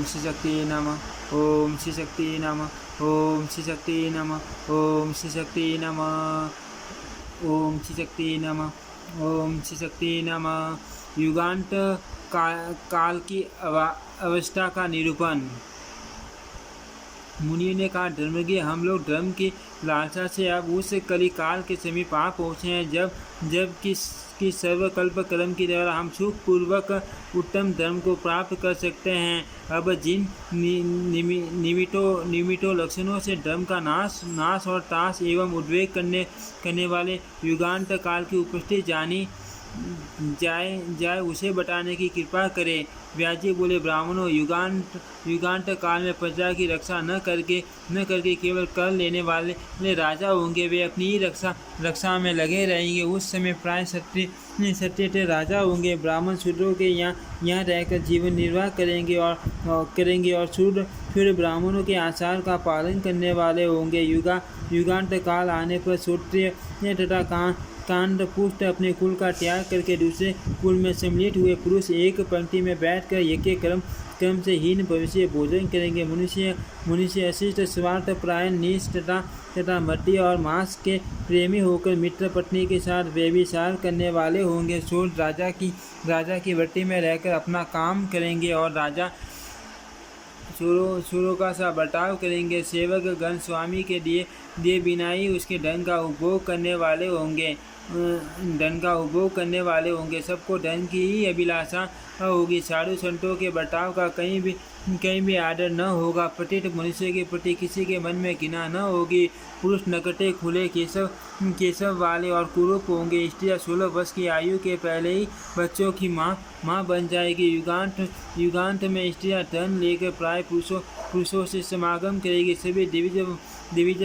श्री शक्ति नमः। ओम श्री शक्ति नमः। ओम श्री शक्ति नमः। ओम श्री शक्ति नमः। ओम श्री शक्ति नमः। ओम श्री शक्ति नमः। युगांत काल की अवस्था का निरूपण। मुनि ने कहा, धर्मज्ञ, हम लोग धर्म की लालसा से अब उस कली काल के समीप आ पहुँचे हैं जब कि सर्वकल्प कर्म के द्वारा हम सुख पूर्वक उत्तम धर्म को प्राप्त कर सकते हैं। अब जिन निमिटों लक्षणों से धर्म का नाश और ताश एवं उद्वेग करने वाले युगांत काल की उपस्थिति जानी जाए उसे बताने की कृपा करें। व्यास जी बोले, ब्राह्मणों, युगांत काल में प्रजा की रक्षा न करके केवल कर लेने वाले राजा होंगे। वे अपनी ही रक्षा में लगे रहेंगे। उस समय प्राय क्षत्रिय राजा होंगे। ब्राह्मण शूद्रों के यहाँ रहकर जीवन निर्वाह करेंगे और शूद्र ब्राह्मणों के आचार का पालन करने वाले होंगे। युगांत काल आने पर क्षत्रिय तथा कांडपुष्ट अपने कुल का त्याग करके दूसरे कुल में सम्मिलित हुए पुरुष एक पंक्ति में बैठकर यज्ञ कर्म से हीन भविष्य भोजन करेंगे। मनुष्य अशिष्ट स्वार्थ प्रायण नीच तथा मट्टी और मांस के प्रेमी होकर मित्र पत्नी के साथ व्यभिचार करने वाले होंगे। शूद्र राजा की वृत्ति में रहकर अपना काम करेंगे और राजा चोरों का सा बर्ताव करेंगे। सेवक गण स्वामी के दिए बिना ही उसके धन का उपभोग करने वाले होंगे। सबको धन की ही अभिलाषा होगी। साधु संतों के बर्ताव का कहीं भी आदर न होगा। प्रत्येक मनुष्य के प्रति किसी के मन में घृणा न होगी। पुरुष नकटे खुले केशव वाले और कुरूप होंगे। स्त्रियां 16 वर्ष की आयु के पहले ही बच्चों की माँ बन जाएगी। युगांत में स्त्रियां धन लेकर प्राय पुरुषों से समागम करेगी। सभी दिविज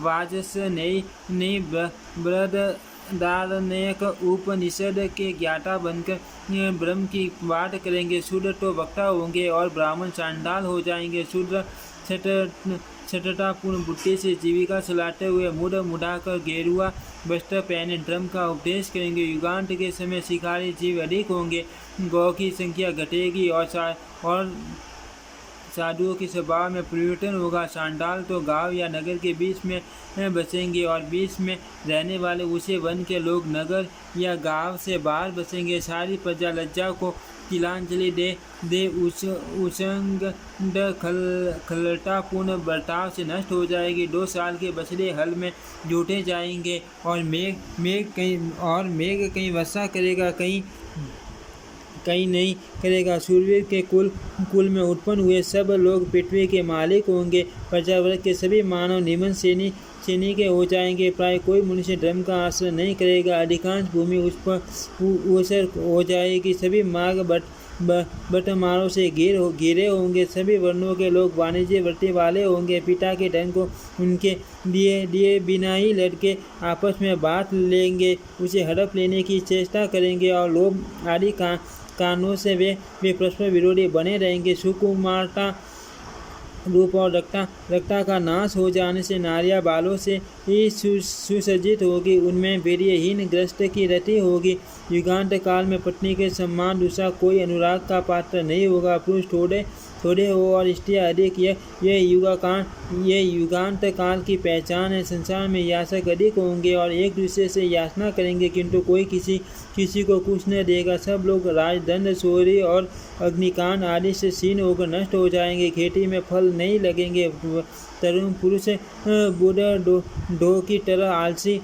वाजस नई बृहदारण्यक उपनिषद के ज्ञाता बनकर ब्रह्म की बात करेंगे। शूद्र तो वक्ता होंगे और ब्राह्मण चांडाल हो जाएंगे। शूद्र छठतापूर्ण बुद्धि से जीविका चलाते हुए मुड़ाकर गेरुआ वस्त्र पहने धर्म का उपदेश करेंगे। युगांत के समय शिकारी जीव अधिक होंगे। गौ की संख्या घटेगी और साधुओं के स्वभाव में परिवर्तन होगा। चांडाल तो गांव या नगर के बीच में बसेंगे और बीच में रहने वाले ऊंचे वन के लोग नगर या गांव से बाहर बसेंगे। सारी प्रजा लज्जा को तिलांजलि दे उचंग खलतापूर्ण बर्ताव से नष्ट हो जाएगी। 2 साल के बछड़े हल में जोते जाएंगे और मेघ कहीं वर्षा करेगा, कहीं नहीं करेगा। सूर्यवीर के कुल में उत्पन्न हुए सब लोग पृथ्वी के मालिक होंगे। प्रजावर्ग के सभी मानव निमन श्रेणी के हो जाएंगे। प्राय कोई मनुष्य धर्म का आश्रय नहीं करेगा। अधिकांश भूमि उस पर ऊसर हो जाएगी। सभी मार्ग बटमारों से घिरे होंगे। सभी वर्णों के लोग वाणिज्य वृत्ति वाले होंगे। पिता के धन को उनके दिए बिना ही लड़के आपस में बांट लेंगे, उसे हड़प लेने की चेष्टा करेंगे और लोभ आदि कारणों से वे परस्पर विरोधी बने रहेंगे। सुकुमारता रूप और रक्ता का नाश हो जाने से नारियां बालों से ही सुसज्जित होगी। उनमें वीर्यहीन ग्रस्त की रति होगी। युगांत काल में पत्नी के सम्मान दूसरा कोई अनुराग का पात्र नहीं होगा। पुरुष थोड़े हो और स्त्रियां अधिक। ये युगांत काल की पहचान है। संसार में याचक अधिक होंगे और एक दूसरे से याचना करेंगे, किंतु कोई किसी को कुछ न देगा। सब लोग राजदंड, चोरी और अग्निकांड आदि से क्षीण होकर नष्ट हो जाएंगे। खेती में फल नहीं लगेंगे। तरुण पुरुष बूढ़ा डो की तरह आलसी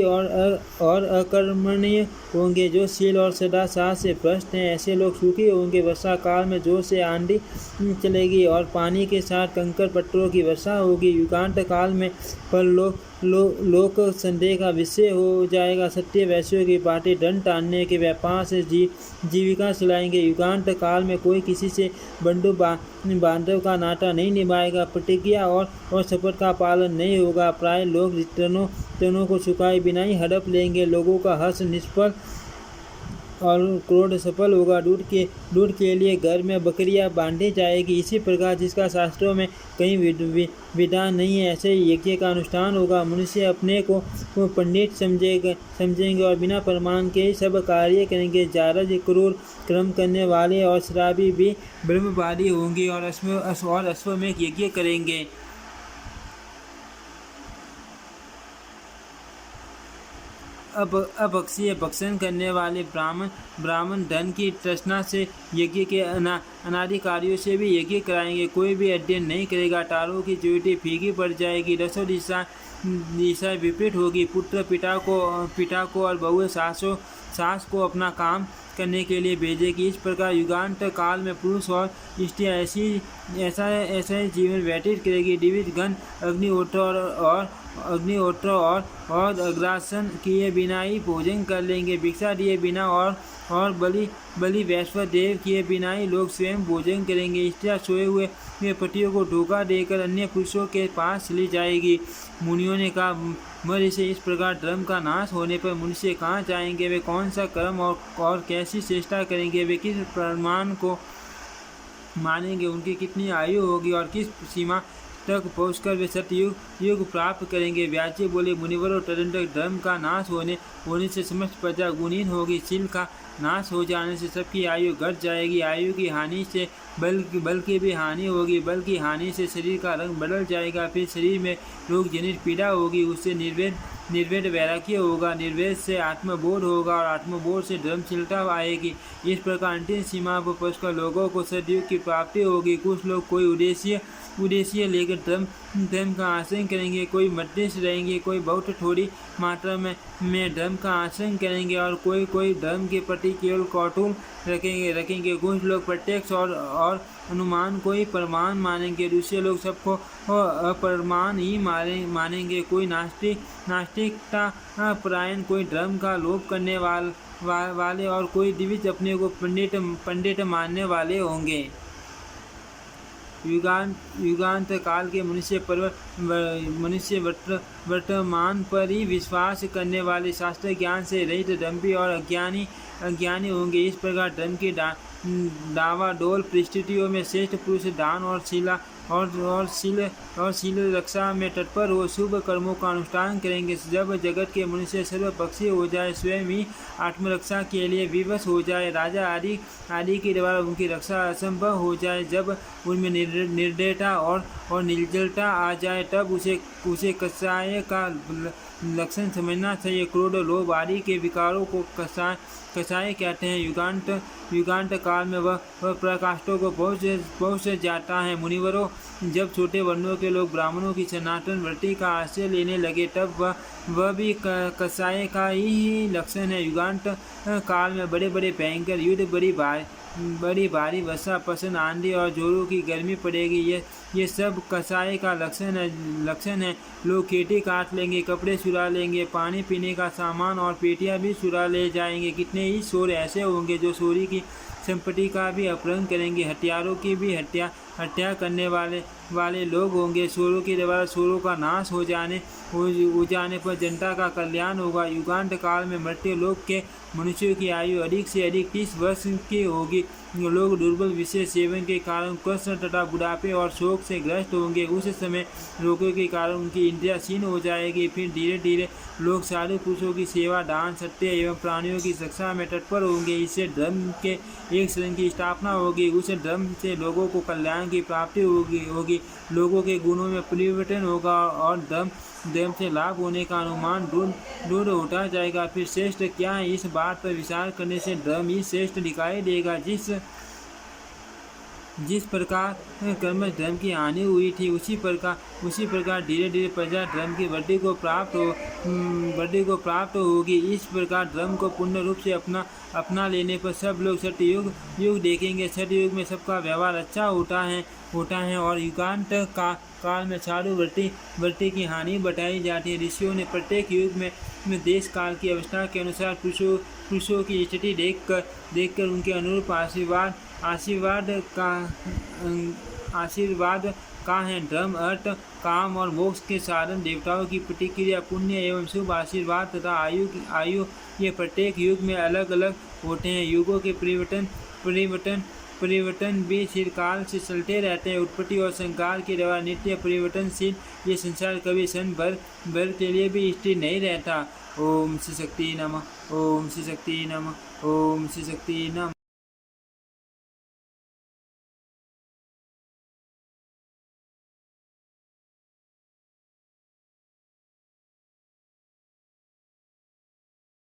और अकर्मण्य होंगे। जो शील और सदाचार से भ्रष्ट हैं, ऐसे लोग सुखी होंगे। वर्षा काल में जोर से आंधी चलेगी और पानी के साथ कंकड़ पत्थरों की वर्षा होगी। युगांत काल में पर लोक संदेह का विषय हो जाएगा। सत्य वैश्यों की पार्टी धन टानने के व्यापार से जीविका चलाएंगे। युगांत काल में कोई किसी से बंधु बांधव का नाता नहीं निभाएगा। प्रतिज्ञा और शपथ का पालन नहीं होगा। प्राय लोग तनों को चुकाए बिना ही हड़प लेंगे। लोगों का हर्ष क्रोध सफल होगा। दूध के लिए घर में बकरियां बांधी जाएगी। इसी प्रकार जिसका शास्त्रों में कहीं विधान नहीं है, ऐसे यज्ञ का अनुष्ठान होगा। मनुष्य अपने को पंडित समझेंगे और बिना प्रमाण के ही सब कार्य करेंगे। जारज, क्रूर, कर्म करने वाले और शराबी भी ब्रह्मवादी होंगे और अश्वमेध यज्ञ करेंगे। अपक्षीय भक्षण करने वाले ब्राह्मण धन की तृष्णा से यज्ञ के अनाधिकारियों से भी यज्ञ कराएंगे। कोई भी अध्ययन नहीं करेगा। तारों की ज्योति फीकी पड़ जाएगी। दसों दिशा विपरीत होगी। पुत्र पिता को और बहुएं सास को अपना काम करने के लिए भेजेगी। इस प्रकार युगांत काल में पुरुष और स्त्रियां ऐसा ही जीवन व्यतीत करेगी। दिविज गण अग्निहोत्र और अग्रासन किए बिना ही भोजन कर लेंगे। भिक्षा दिए बिना और बलि वैश्व देव किए बिना ही लोग स्वयं भोजन करेंगे। स्त्रियां सोए हुए पतियों को धोखा देकर अन्य पुरुषों के पास चली जाएगी। मुनियों ने कहा, मर से इस प्रकार धर्म का नाश होने पर मनुष्य कहाँ जाएंगे? वे कौन सा कर्म और कैसी चेष्टा करेंगे? वे किस प्रमाण को मानेंगे? उनकी कितनी आयु होगी और किस सीमा तक पहुंचकर वे सतयुग प्राप्त करेंगे? व्यास बोले, मुनिवरों, तदनंतर धर्म का नाश होने से समस्त प्रजा गुणहीन होगी। शील का नाश हो जाने से सबकी आयु घट जाएगी। आयु की हानि से बल की भी हानि होगी। बल की हानि से शरीर का रंग बदल जाएगा। फिर शरीर में रोग जनित पीड़ा होगी। उससे निर्वेद वैराग्य होगा। निर्वेद से आत्मबोध होगा और आत्मबोध से धर्मशीलता आएगी। इस प्रकार अंतिम सीमा पर पहुंचकर लोगों को सतयुग की प्राप्ति होगी। कुछ लोग कोई उद्देश्य लेकर धर्म का आचरण करेंगे। कोई मध्यस्थ रहेंगे। कोई बहुत थोड़ी मात्रा में धर्म का आचरण करेंगे और कोई धर्म के प्रति केवल कौतूहल रखेंगे। कुछ लोग प्रत्यक्ष और अनुमान को ही प्रमाण मानेंगे। दूसरे लोग सबको अप्रमाण ही मानेंगे। कोई नास्तिकता परायण, कोई धर्म का लोप करने वाले और कोई दिविज अपने को पंडित मानने वाले होंगे। युगांत काल के मनुष्य वर्तमान पर ही विश्वास करने वाले, शास्त्र ज्ञान से रहित, दंभी और अज्ञानी होंगे। इस प्रकार धर्म की डावाडोल परिस्थितियों में श्रेष्ठ पुरुष दान और शील रक्षा में तत्पर हो शुभ कर्मों का अनुष्ठान करेंगे। जब जगत के मनुष्य सर्वपक्षीय हो जाए, स्वयं ही आत्मरक्षा के लिए विवश हो जाए, राजा आदि के द्वारा उनकी रक्षा असंभव हो जाए, जब उनमें निर्दयता और निर्जलता आ जाए, तब उसे कषाय का लक्षण समझना चाहिए। क्रोध, लोभ आदि के विकारों को कषाय कहते हैं। युगांत काल में वह प्रकाष्ठों को पहुँच जाता है। मुनिवरों, जब छोटे वर्णों के लोग ब्राह्मणों की सनातन वृत्ति का आश्रय लेने लगे, तब वह भी कषाय का ही लक्षण है। युगांत काल में बड़े बड़े भयंकर युद्ध, बड़ी भारी वर्षा, प्रचंड आंधी और जोरों की गर्मी पड़ेगी। ये सब कषाय का लक्षण है। लोग खेती काट लेंगे, कपड़े चुरा लेंगे, पानी पीने का सामान और पेटियां भी चुरा ले जाएंगे। कितने ही चोर ऐसे होंगे जो चोरी की संपत्ति का भी अपहरण करेंगे। हत्यारों की भी हत्या करने वाले लोग होंगे। चोरों के द्वारा चोरों का नाश हो जाने पर जनता का कल्याण होगा। युगांत काल में मृत्यु लोक के मनुष्यों की आयु अधिक से अधिक 30 वर्ष की होगी। लोग दुर्बल विषय सेवन के कारण कष्ट तथा बुढ़ापे और शोक से ग्रस्त होंगे। उस समय रोगों के कारण उनकी इंद्रियां क्षीण हो जाएगी। फिर धीरे धीरे लोग साधु पुरुषों की सेवा, दान, सत्य एवं प्राणियों की रक्षा में तत्पर होंगे। इससे धर्म के एक शरण की स्थापना होगी। उस धर्म से लोगों को कल्याण की प्राप्ति होगी। लोगों के गुणों में परिवर्तन होगा और धर्म से लाभ होने का अनुमान दूर होता जाएगा। फिर श्रेष्ठ क्या है, इस बात पर विचार करने से धर्म ही श्रेष्ठ दिखाई देगा। जिस प्रकार कर्म धर्म की हानि हुई थी, उसी प्रकार धीरे धीरे प्रजा धर्म की वृद्धि को प्राप्त होगी। इस प्रकार धर्म को पूर्ण रूप से अपना लेने पर सब लोग सतयुग देखेंगे। सतयुग में सबका व्यवहार अच्छा होता है और युगांत काल में साधु वृत्ति की हानि बताई जाती है। ऋषियों ने प्रत्येक युग में देश काल की अवस्था के अनुसार पुरुषों की स्थिति देखकर उनके अनुरूप आशीर्वाद का है। धर्म, अर्थ, काम और मोक्ष के साधन, देवताओं की प्रतिक्रिया, पुण्य एवं शुभ आशीर्वाद तथा आयु ये प्रत्येक युग में अलग अलग होते हैं। युगों के परिवर्तन भी चिरकाल से चलते रहते हैं। उत्पत्ति और संहार के द्वारा नित्य परिवर्तनशील ये संसार कभी क्षण भर के लिए भी स्थिर नहीं रहता। ओम श्री शक्ति नमः। ओम श्री शक्ति नमः। ओम श्री शक्ति नमः।